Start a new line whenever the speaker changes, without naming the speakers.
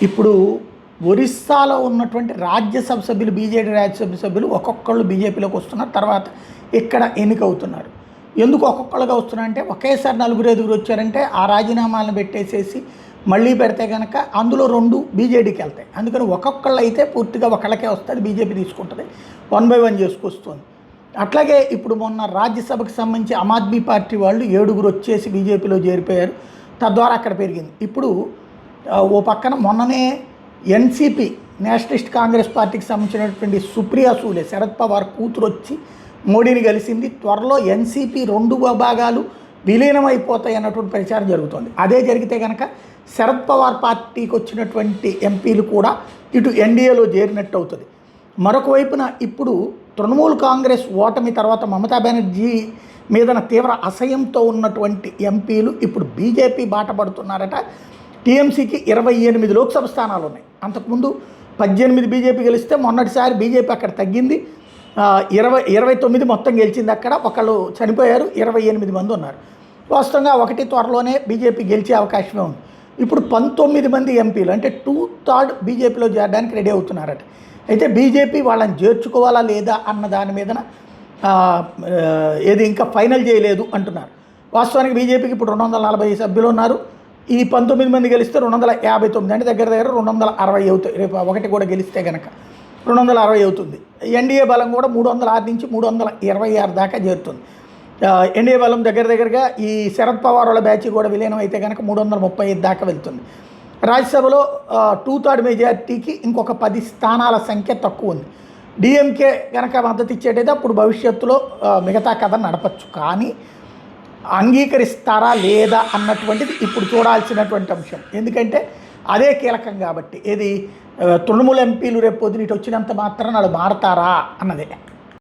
ఇప్పుడు ఒరిస్సాలో ఉన్నటువంటి రాజ్యసభ సభ్యులు బీజేపీ రాజ్యసభ సభ్యులు ఒక్కొక్కళ్ళు బీజేపీలోకి వస్తున్నారు. తర్వాత ఇక్కడ ఎన్నికవుతున్నారు. ఎందుకు ఒక్కొక్కళ్ళుగా వస్తున్నారంటే ఒకేసారి నలుగురు ఐదుగురు వచ్చారంటే ఆ రాజీనామాలను పెట్టేసేసి మళ్ళీ పెడితే కనుక అందులో 2 బీజేడీకి వెళ్తాయి. అందుకని ఒక్కొక్కళ్ళు అయితే పూర్తిగా ఒకళ్ళకే వస్తుంది, బీజేపీ తీసుకుంటుంది, 1 by 1 చేసుకొస్తుంది. అట్లాగే ఇప్పుడు మొన్న రాజ్యసభకు సంబంధించి ఆమ్ ఆద్మీ పార్టీ వాళ్ళు 7గురు వచ్చేసి బీజేపీలో చేరిపోయారు. తద్వారా అక్కడ పెరిగింది. ఇప్పుడు ఓ పక్కన మొన్ననే ఎన్సీపీ నేషనలిస్ట్ కాంగ్రెస్ పార్టీకి సంబంధించినటువంటి సుప్రియా సూలే శరద్ పవార్ కూతురు వచ్చి మోడీని కలిసింది. త్వరలో ఎన్సీపీ 2 విభాగాలు విలీనమైపోతాయి అన్నటువంటి ప్రచారం జరుగుతుంది. అదే జరిగితే కనుక శరద్ పవార్ పార్టీకి వచ్చినటువంటి ఎంపీలు కూడా ఇటు ఎన్డీఏలో చేరినట్టు అవుతుంది. మరొక వైపున ఇప్పుడు తృణమూల్ కాంగ్రెస్ ఓటమి తర్వాత మమతా బెనర్జీ మీదన తీవ్ర అసహ్యంతో ఉన్నటువంటి ఎంపీలు ఇప్పుడు బీజేపీ బాట పడుతున్నారట. టీఎంసీకి 28 లోక్సభ స్థానాలు ఉన్నాయి. అంతకుముందు 18 బీజేపీ గెలిస్తే మొన్నటిసారి బీజేపీ అక్కడ తగ్గింది. 29 మొత్తం గెలిచింది. అక్కడ ఒకళ్ళు చనిపోయారు, 28 మంది ఉన్నారు. వాస్తవంగా ఒకటి త్వరలోనే బీజేపీ గెలిచే అవకాశమే ఉంది. ఇప్పుడు 19 మంది ఎంపీలు అంటే 2/3 బీజేపీలో చేరడానికి రెడీ అవుతున్నారట. అయితే బీజేపీ వాళ్ళని చేర్చుకోవాలా లేదా అన్న దాని మీదన ఏది ఇంకా ఫైనల్ చేయలేదు అంటున్నారు. వాస్తవానికి బీజేపీకి ఇప్పుడు 240 సభ్యులు ఉన్నారు. ఈ 19 మంది గెలిస్తే 259 అంటే దగ్గర 260 అవుతాయి. రేపు ఒకటి కూడా గెలిస్తే కనుక 260 అవుతుంది. ఎన్డీఏ బలం కూడా 306 నుంచి 326 దాకా చేరుతుంది. ఎన్డీఏ బలం దగ్గరగా ఈ శరద్ పవార్ వాళ్ళ బ్యాచ్ కూడా విలీనం అయితే కనుక 335 దాకా వెళ్తుంది. రాజ్యసభలో 2/3 మెజార్టీకి ఇంకొక 10 స్థానాల సంఖ్య తక్కువ ఉంది. డిఎంకే కనుక మద్దతు ఇచ్చేటైతే అప్పుడు భవిష్యత్తులో మిగతా కథ నడపచ్చు. కానీ అంగీకరిస్తారా లేదా అన్నటువంటిది ఇప్పుడు చూడాల్సినటువంటి అంశం. ఎందుకంటే అదే కీలకం కాబట్టి. ఏది తృణమూల ఎంపీలు రేపు పొద్దున ఇటు వచ్చినంత మాత్రం వాళ్ళు మారతారా అన్నదే.